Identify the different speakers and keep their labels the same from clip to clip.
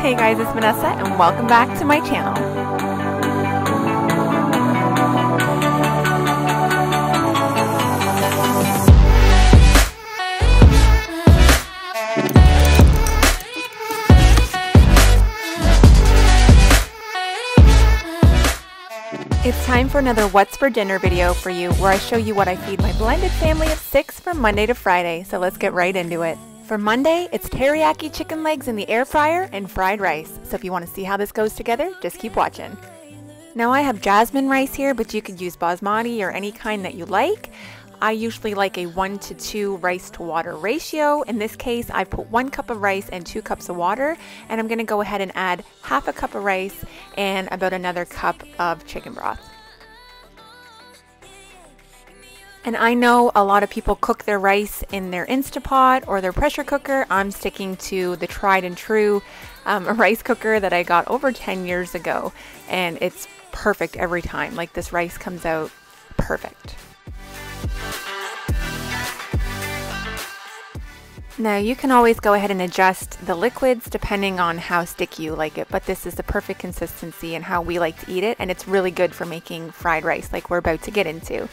Speaker 1: Hey guys, it's Vanessa and welcome back to my channel. It's time for another What's for Dinner video for you where I show you what I feed my blended family of 6 from Monday to Friday, so let's get right into it. For Monday, it's teriyaki chicken legs in the air fryer and fried rice, so if you want to see how this goes together, just keep watching. Now I have jasmine rice here, but you could use basmati or any kind that you like. I usually like a 1 to 2 rice to water ratio. In this case, I put 1 cup of rice and 2 cups of water, and I'm going to go ahead and add half a cup of rice and about another cup of chicken broth. And I know a lot of people cook their rice in their Instapot or their pressure cooker. I'm sticking to the tried and true rice cooker that I got over 10 years ago, and it's perfect every time. Like, this rice comes out perfect. Now you can always go ahead and adjust the liquids depending on how sticky you like it, but this is the perfect consistency and how we like to eat it, and it's really good for making fried rice like we're about to get into.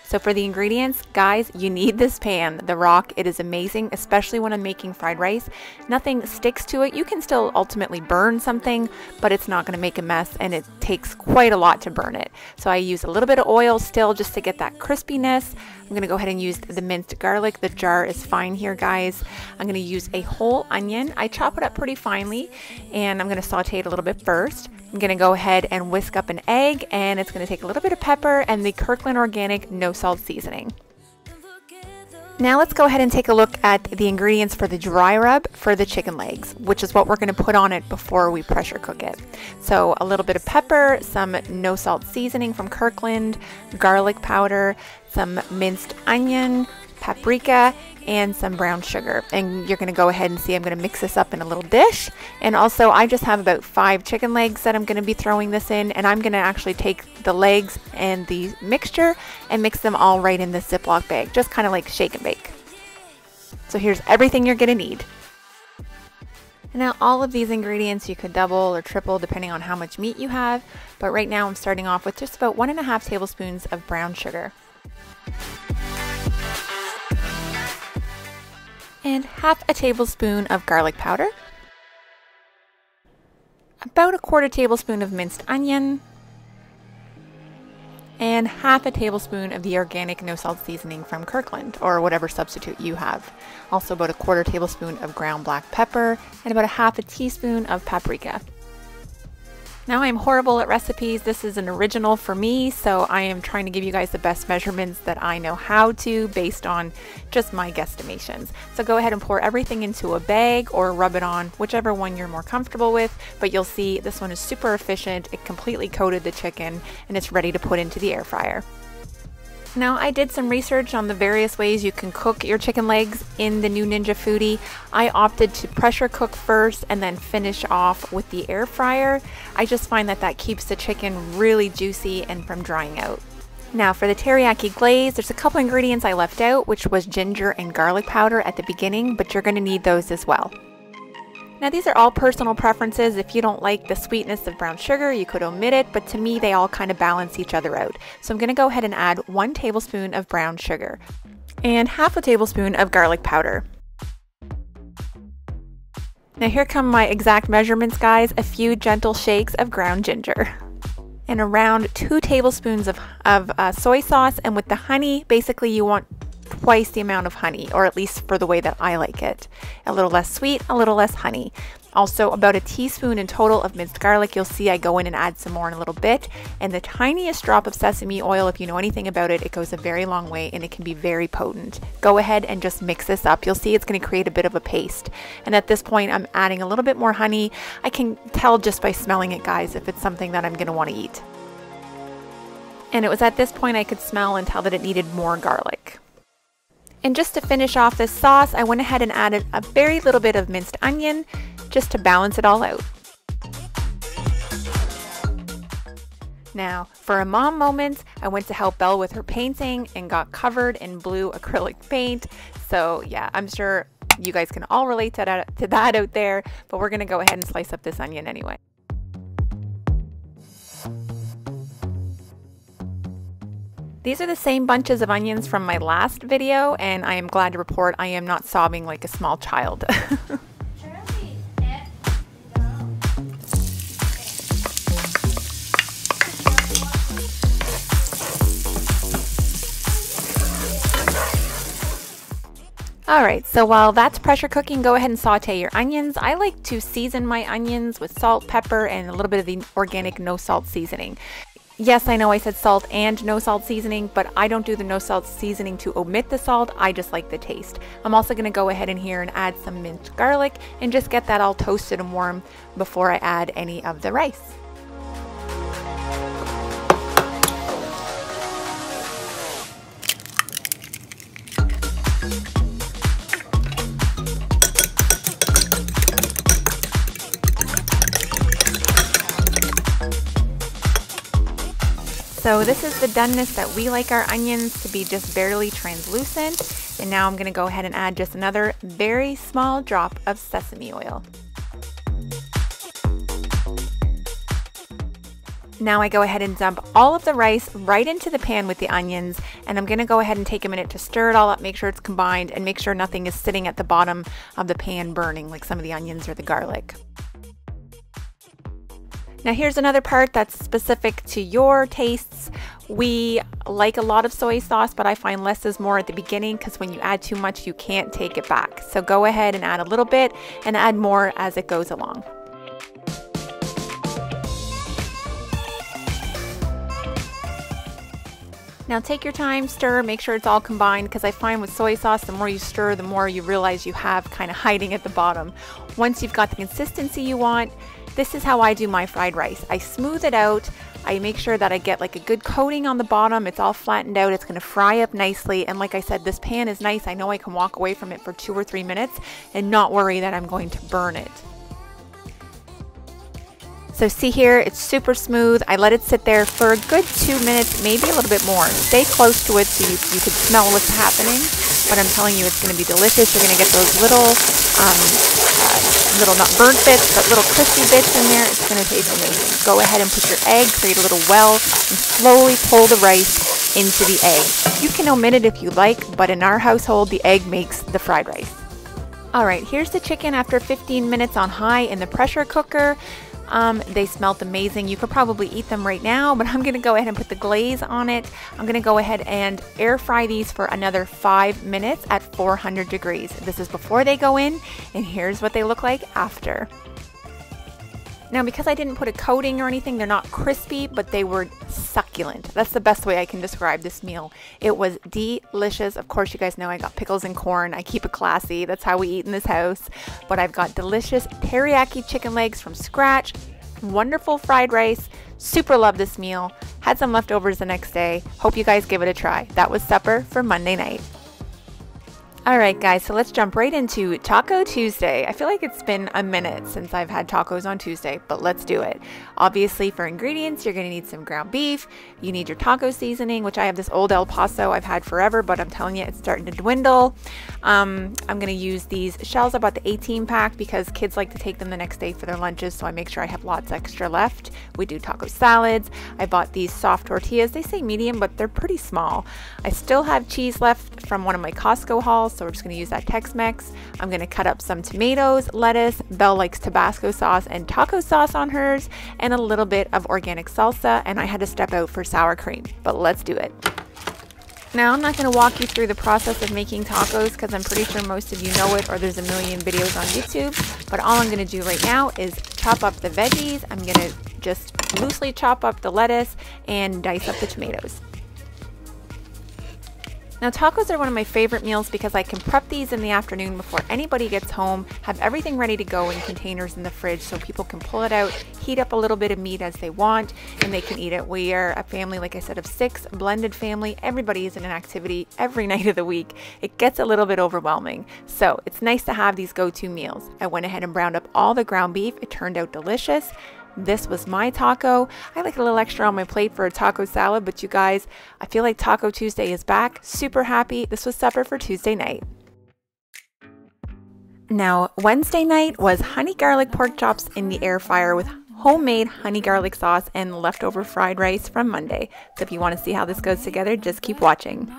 Speaker 1: So for the ingredients, guys, you need this pan, the Rock. It is amazing, especially when I'm making fried rice. Nothing sticks to it. You can still ultimately burn something, but it's not going to make a mess, and it takes quite a lot to burn it. So I use a little bit of oil still just to get that crispiness. I'm going to go ahead and use the minced garlic. The jar is fine here, guys. I'm going to use a whole onion. I chop it up pretty finely, and I'm going to saute it a little bit first. I'm going to go ahead and whisk up an egg, and it's going to take a little bit of pepper and the Kirkland Organic no salt seasoning. Now let's go ahead and take a look at the ingredients for the dry rub for the chicken legs, which is what we're going to put on it before we pressure cook it. So a little bit of pepper, some no salt seasoning from Kirkland, garlic powder, some minced onion, paprika, and some brown sugar. And you're going to go ahead and see I'm going to mix this up in a little dish. And also I just have about 5 chicken legs that I'm going to be throwing this in, and I'm going to actually take the legs and the mixture and mix them all right in this Ziploc bag, just kind of like shake and bake. So here's everything you're going to need. And now all of these ingredients you could double or triple depending on how much meat you have, but right now I'm starting off with just about 1.5 tablespoons of brown sugar. And half a tablespoon of garlic powder, about 1/4 tablespoon of minced onion, and half a tablespoon of the organic no salt seasoning from Kirkland or whatever substitute you have. Also about 1/4 tablespoon of ground black pepper and about 1/2 teaspoon of paprika. Now I'm horrible at recipes. This is an original for me, so I am trying to give you guys the best measurements that I know how to based on just my guesstimations. So go ahead and pour everything into a bag or rub it on, whichever one you're more comfortable with, but you'll see this one is super efficient. It completely coated the chicken and it's ready to put into the air fryer. Now I did some research on the various ways you can cook your chicken legs in the new Ninja Foodi. I opted to pressure cook first and then finish off with the air fryer. I just find that that keeps the chicken really juicy and from drying out. Now for the teriyaki glaze, there's a couple ingredients I left out, which was ginger and garlic powder at the beginning, but you're going to need those as well. Now these are all personal preferences. If you don't like the sweetness of brown sugar, you could omit it, but to me they all kind of balance each other out. So I'm going to go ahead and add 1 tablespoon of brown sugar and 1/2 tablespoon of garlic powder. Now here come my exact measurements, guys. A few gentle shakes of ground ginger and around 2 tablespoons of soy sauce, and with the honey, basically you want twice the amount of honey, or at least for the way that I like it. A little less sweet, a little less honey. Also about 1 teaspoon in total of minced garlic. You'll see I go in and add some more in a little bit. And the tiniest drop of sesame oil, if you know anything about it, it goes a very long way and it can be very potent. Go ahead and just mix this up. You'll see it's going to create a bit of a paste. And at this point I'm adding a little bit more honey. I can tell just by smelling it, guys, if it's something that I'm going to want to eat. And it was at this point I could smell and tell that it needed more garlic. And just to finish off this sauce, I went ahead and added a very little bit of minced onion just to balance it all out. Now, for a mom moment, I went to help Belle with her painting and got covered in blue acrylic paint. So yeah, I'm sure You guys can all relate to that out there, but we're gonna go ahead and slice up this onion anyway. These are the same bunches of onions from my last video, and I am glad to report I am not sobbing like a small child. Alright, so while that's pressure cooking, go ahead and saute your onions. I like to season my onions with salt, pepper, and a little bit of the organic no salt seasoning. Yes, I know I said salt and no salt seasoning, but I don't do the no salt seasoning to omit the salt. I just like the taste. I'm also going to go ahead in here and add some minced garlic and just get that all toasted and warm before I add any of the rice. So this is the doneness that we like our onions to be, just barely translucent. And now I'm going to go ahead and add just another very small drop of sesame oil. Now I go ahead and dump all of the rice right into the pan with the onions, and I'm going to go ahead and take a minute to stir it all up, make sure it's combined, and make sure nothing is sitting at the bottom of the pan burning like some of the onions or the garlic. Now here's another part that's specific to your tastes. We like a lot of soy sauce, but I find less is more at the beginning, because when you add too much, you can't take it back. So go ahead and add a little bit and add more as it goes along. Now take your time, stir, make sure it's all combined, because I find with soy sauce, the more you stir, the more you realize you have kind of hiding at the bottom. Once you've got the consistency you want, this is how I do my fried rice. I smooth it out. I make sure that I get like a good coating on the bottom. It's all flattened out. It's going to fry up nicely. And like I said, this pan is nice. I know I can walk away from it for 2 or 3 minutes and not worry that I'm going to burn it. So see here, it's super smooth. I let it sit there for a good 2 minutes, maybe a little bit more. Stay close to it so you can smell what's happening. But I'm telling you, it's going to be delicious. You're going to get those little not burnt bits, but little crispy bits in there. It's going to taste amazing. Go ahead and put your egg, create a little well, and slowly pull the rice into the egg. You can omit it if you like, but in our household, the egg makes the fried rice. All right, here's the chicken after 15 minutes on high in the pressure cooker. They smelled amazing. You could probably eat them right now, but I'm going to go ahead and put the glaze on it. I'm going to go ahead and air fry these for another 5 minutes at 400 degrees. This is before they go in, and here's what they look like after. Now, because I didn't put a coating or anything, they're not crispy, but they were succulent. That's the best way I can describe this meal. It was delicious. Of course, you guys know I got pickles and corn. I keep it classy. That's how we eat in this house. But I've got delicious teriyaki chicken legs from scratch, wonderful fried rice. Super love this meal. Had some leftovers the next day. Hope you guys give it a try. That was supper for Monday night. Alright guys, so let's jump right into Taco Tuesday. I feel like it's been a minute since I've had tacos on Tuesday, but let's do it. Obviously for ingredients, you're going to need some ground beef. You need your taco seasoning, which I have this old El Paso I've had forever, but I'm telling you, it's starting to dwindle. I'm going to use these shells. I bought the 18 pack because kids like to take them the next day for their lunches, so I make sure I have lots extra left. We do taco salads. I bought these soft tortillas. They say medium, but they're pretty small. I still have cheese left from one of my Costco hauls, so we're just going to use that Tex-Mex. I'm going to cut up some tomatoes, lettuce. Belle likes Tabasco sauce and taco sauce on hers, and a little bit of organic salsa, and I had to step out for sour cream, but let's do it. Now, I'm not going to walk you through the process of making tacos because I'm pretty sure most of you know it, or there's a million videos on YouTube, but all I'm going to do right now is chop up the veggies. I'm going to just loosely chop up the lettuce and dice up the tomatoes. Now, tacos are one of my favorite meals because I can prep these in the afternoon before anybody gets home, have everything ready to go in containers in the fridge so people can pull it out, heat up a little bit of meat as they want, and they can eat it. We are a family, like I said, of 6, blended family. Everybody is in an activity every night of the week. It gets a little bit overwhelming. So it's nice to have these go-to meals. I went ahead and browned up all the ground beef. It turned out delicious. This was my taco. I like a little extra on my plate for a taco salad, but you guys, I feel like Taco Tuesday is back. Super happy. This was supper for Tuesday night. Now, Wednesday night was honey garlic pork chops in the air fryer with homemade honey garlic sauce and leftover fried rice from Monday. So if you want to see how this goes together, just keep watching.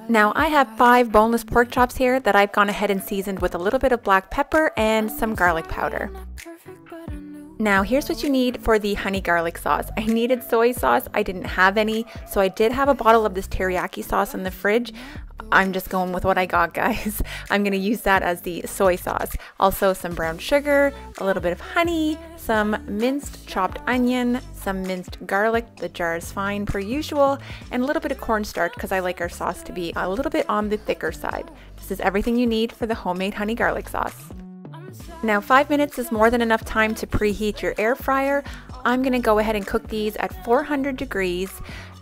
Speaker 1: Now I have 5 boneless pork chops here that I've gone ahead and seasoned with a little bit of black pepper and some garlic powder. Now here's what you need for the honey garlic sauce. I needed soy sauce. I didn't have any, so I did have a bottle of this teriyaki sauce in the fridge. I'm just going with what I got, guys. I'm going to use that as the soy sauce. Also some brown sugar, a little bit of honey, some minced chopped onion, some minced garlic, the jar is fine per usual, and a little bit of cornstarch because I like our sauce to be a little bit on the thicker side. This is everything you need for the homemade honey garlic sauce. Now 5 minutes is more than enough time to preheat your air fryer. I'm going to go ahead and cook these at 400 degrees,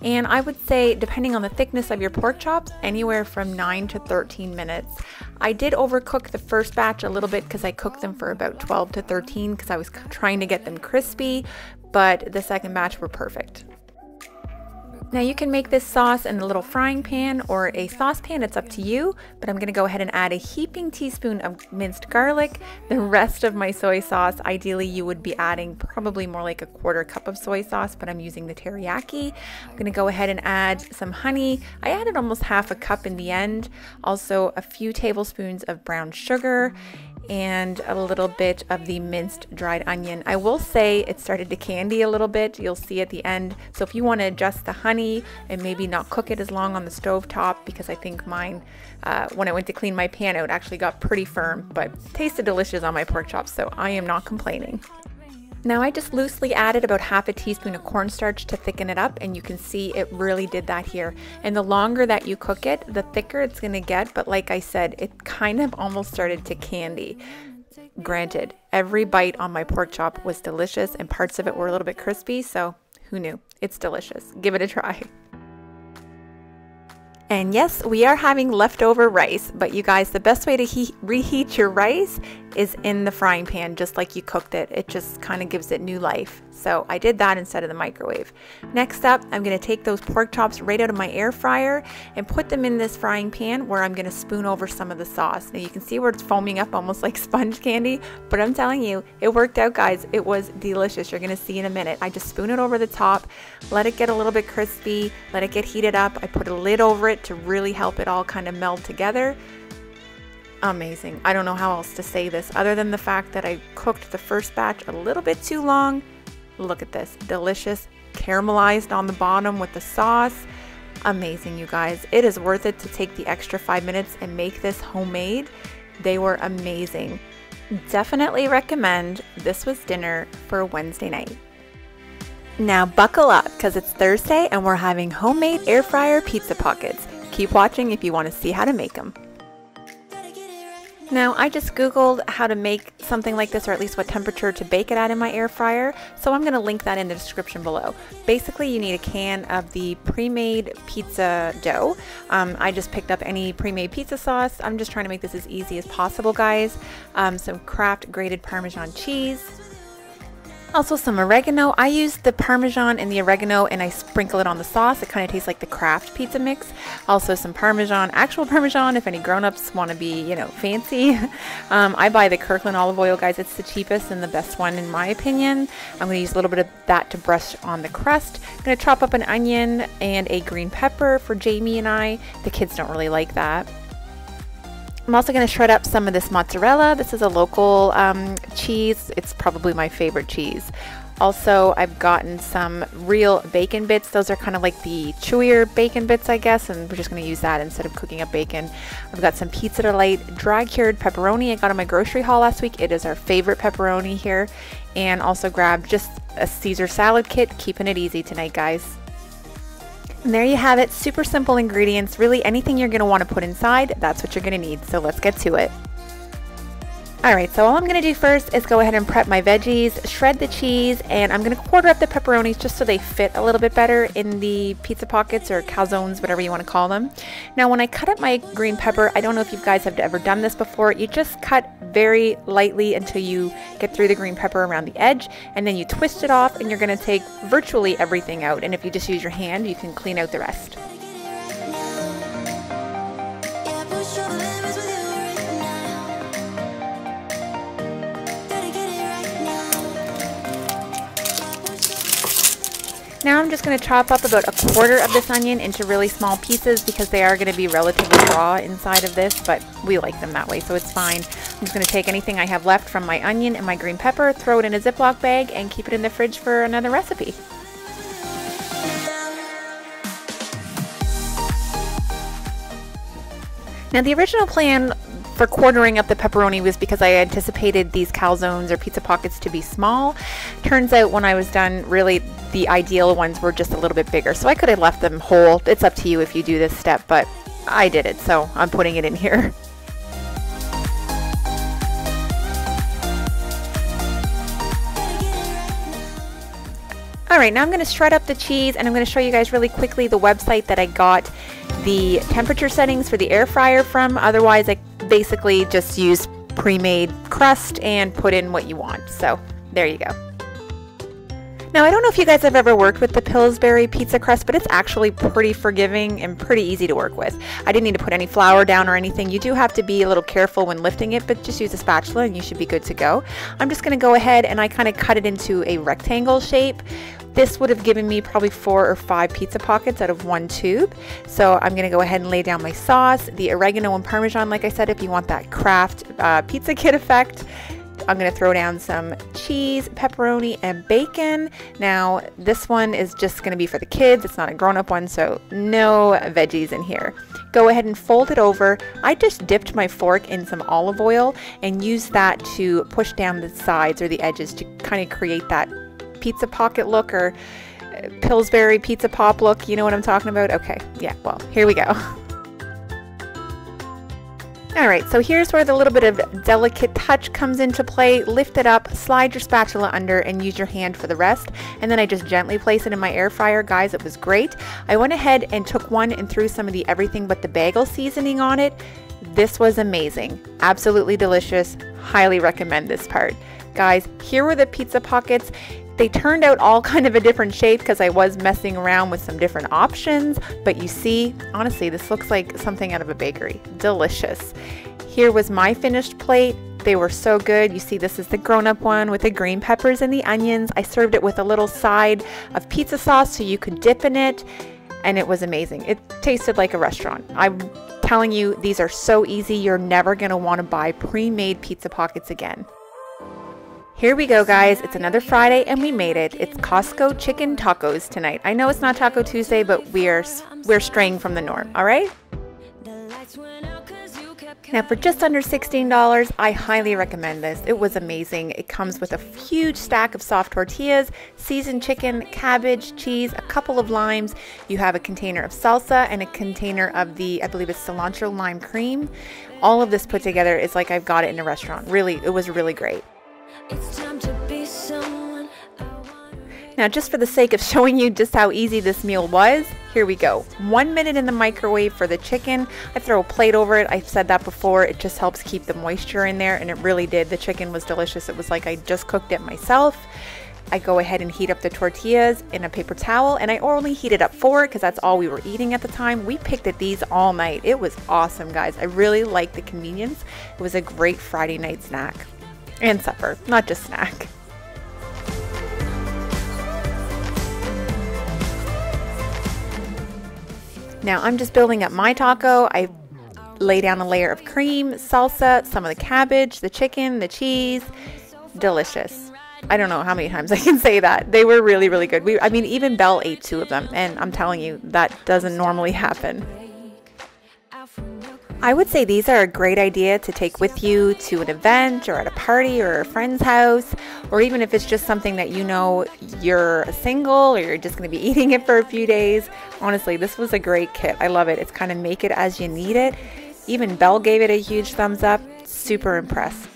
Speaker 1: and I would say, depending on the thickness of your pork chops, anywhere from 9 to 13 minutes. I did overcook the first batch a little bit because I cooked them for about 12 to 13 because I was trying to get them crispy, but the second batch were perfect. Now you can make this sauce in a little frying pan or a saucepan, it's up to you, but I'm going to go ahead and add a heaping teaspoon of minced garlic. The rest of my soy sauce, ideally you would be adding probably more like a 1/4 cup of soy sauce, but I'm using the teriyaki. I'm going to go ahead and add some honey. I added almost 1/2 cup in the end. Also a few tablespoons of brown sugar and a little bit of the minced dried onion. I will say it started to candy a little bit. You'll see at the end. So if you want to adjust the honey and maybe not cook it as long on the stove top, because I think mine, when I went to clean my pan out, actually got pretty firm, but tasted delicious on my pork chops, so I am not complaining. Now I just loosely added about 1/2 teaspoon of cornstarch to thicken it up, and you can see it really did that here. And the longer that you cook it, the thicker it's going to get, but like I said, it kind of almost started to candy. Granted, every bite on my pork chop was delicious and parts of it were a little bit crispy, so who knew? It's delicious. Give it a try. And yes, we are having leftover rice, but you guys, the best way to reheat your rice is in the frying pan, just like you cooked it. It just kind of gives it new life. So I did that instead of the microwave. Next up, I'm going to take those pork chops right out of my air fryer and put them in this frying pan where I'm going to spoon over some of the sauce. Now you can see where it's foaming up almost like sponge candy, but I'm telling you, it worked out, guys. It was delicious. You're going to see in a minute. I just spoon it over the top, let it get a little bit crispy, let it get heated up. I put a lid over it to really help it all kind of meld together. Amazing. I don't know how else to say this other than the fact that I cooked the first batch a little bit too long. Look at this, delicious, caramelized on the bottom with the sauce. Amazing, you guys. It is worth it to take the extra 5 minutes and make this homemade. They were amazing. Definitely recommend. This was dinner for Wednesday night. Now buckle up because it's Thursday and we're having homemade air fryer pizza pockets. Keep watching if you want to see how to make them. Now I just googled how to make something like this, or at least what temperature to bake it at in my air fryer, so I'm going to link that in the description below. Basically you need a can of the pre-made pizza dough. I just picked up any pre-made pizza sauce. I'm just trying to make this as easy as possible, guys. Some Kraft grated Parmesan cheese. Also some oregano. I use the Parmesan and the oregano and I sprinkle it on the sauce. It kind of tastes like the Kraft pizza mix. Also some Parmesan, actual Parmesan if any grown-ups want to be, you know, fancy. I buy the Kirkland olive oil, guys. It's the cheapest and the best one in my opinion. I'm going to use a little bit of that to brush on the crust. I'm going to chop up an onion and a green pepper for Jamie and I. The kids don't really like that. I'm also going to shred up some of this mozzarella. This is a local cheese. It's probably my favorite cheese. Also, I've gotten some real bacon bits. Those are kind of like the chewier bacon bits, I guess, and we're just going to use that instead of cooking up bacon. I've got some Pizza Delight dry cured pepperoni I got on my grocery haul last week. It is our favorite pepperoni here. And also grabbed just a Caesar salad kit, keeping it easy tonight, guys. And there you have it, super simple ingredients. Really anything you're going to want to put inside, that's what you're going to need. So let's get to it. Alright, so all I'm going to do first is go ahead and prep my veggies, shred the cheese, and I'm going to quarter up the pepperonis just so they fit a little bit better in the pizza pockets or calzones, whatever you want to call them. Now when I cut up my green pepper, I don't know if you guys have ever done this before, you just cut very lightly until you get through the green pepper around the edge, and then you twist it off and you're going to take virtually everything out, and if you just use your hand, you can clean out the rest. Now I'm just going to chop up about 1/4 of this onion into really small pieces because they are going to be relatively raw inside of this, but we like them that way, so it's fine. I'm just going to take anything I have left from my onion and my green pepper, throw it in a Ziploc bag, and keep it in the fridge for another recipe. Now the original plan for quartering up the pepperoni was because I anticipated these calzones or pizza pockets to be small. Turns out when I was done, really the ideal ones were just a little bit bigger. So I could have left them whole. It's up to you if you do this step, but I did it, so I'm putting it in here. Alright, now I'm going to shred up the cheese, and I'm going to show you guys really quickly the website that I got the temperature settings for the air fryer from. Otherwise, I basically just use pre-made crust and put in what you want. So there you go. Now I don't know if you guys have ever worked with the Pillsbury pizza crust, but it's actually pretty forgiving and pretty easy to work with. I didn't need to put any flour down or anything. You do have to be a little careful when lifting it, but just use a spatula and you should be good to go. I'm just going to go ahead and I kind of cut it into a rectangle shape. This would have given me probably 4 or 5 pizza pockets out of one tube. So I'm going to go ahead and lay down my sauce, the oregano and Parmesan, like I said, if you want that Kraft pizza kit effect. I'm going to throw down some cheese, pepperoni, and bacon. Now, this one is just going to be for the kids. It's not a grown-up one, so no veggies in here. Go ahead and fold it over. I just dipped my fork in some olive oil and used that to push down the sides or the edges to kind of create that pizza pocket look or Pillsbury pizza pop look. You know what I'm talking about? Okay, yeah, well, here we go. Alright, so here's where the little bit of delicate touch comes into play. Lift it up, slide your spatula under, and use your hand for the rest. And then I just gently place it in my air fryer. Guys, it was great. I went ahead and took one and threw some of the everything but the bagel seasoning on it. This was amazing. Absolutely delicious. Highly recommend this part. Guys, here were the pizza pockets. They turned out all kind of a different shape because I was messing around with some different options, but you see, honestly, this looks like something out of a bakery. Delicious. Here was my finished plate. They were so good. You see, this is the grown-up one with the green peppers and the onions. I served it with a little side of pizza sauce so you could dip in it, and it was amazing. It tasted like a restaurant. I'm telling you, these are so easy. You're never going to want to buy pre-made pizza pockets again. Here we go, guys. It's another Friday and we made it. It's Costco chicken tacos tonight. I know it's not Taco Tuesday, but we're straying from the norm, all right? Now for just under $16, I highly recommend this. It was amazing. It comes with a huge stack of soft tortillas, seasoned chicken, cabbage, cheese, a couple of limes. You have a container of salsa and a container of the, I believe it's cilantro lime cream. All of this put together is like I've got it in a restaurant. Really, it was really great. It's time to be someone I want. Now, just for the sake of showing you just how easy this meal was, here we go. 1 minute in the microwave for the chicken. I throw a plate over it. I've said that before. It just helps keep the moisture in there, and it really did. The chicken was delicious. It was like I just cooked it myself. I go ahead and heat up the tortillas in a paper towel, and I only heated up 4 because that's all we were eating at the time. We picked at these all night. It was awesome, guys. I really liked the convenience. It was a great Friday night snack. And supper, not just snack. Now I'm just building up my taco. I lay down a layer of cream, salsa, some of the cabbage, the chicken, the cheese. Delicious. I don't know how many times I can say that. They were really, really good. I mean, even Belle ate 2 of them, and I'm telling you, that doesn't normally happen. I would say these are a great idea to take with you to an event or at a party or a friend's house, or even if it's just something that you know you're single or you're just going to be eating it for a few days. Honestly, this was a great kit. I love it. It's kind of make it as you need it. Even Belle gave it a huge thumbs up. Super impressed.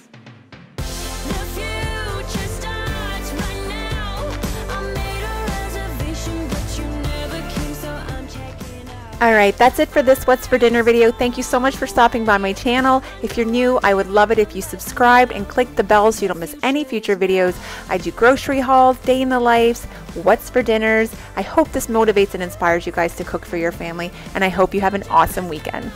Speaker 1: Alright, that's it for this What's for Dinner video. Thank you so much for stopping by my channel. If you're new, I would love it if you subscribed and click the bell so you don't miss any future videos. I do grocery hauls, day in the lives, what's for dinners. I hope this motivates and inspires you guys to cook for your family, and I hope you have an awesome weekend.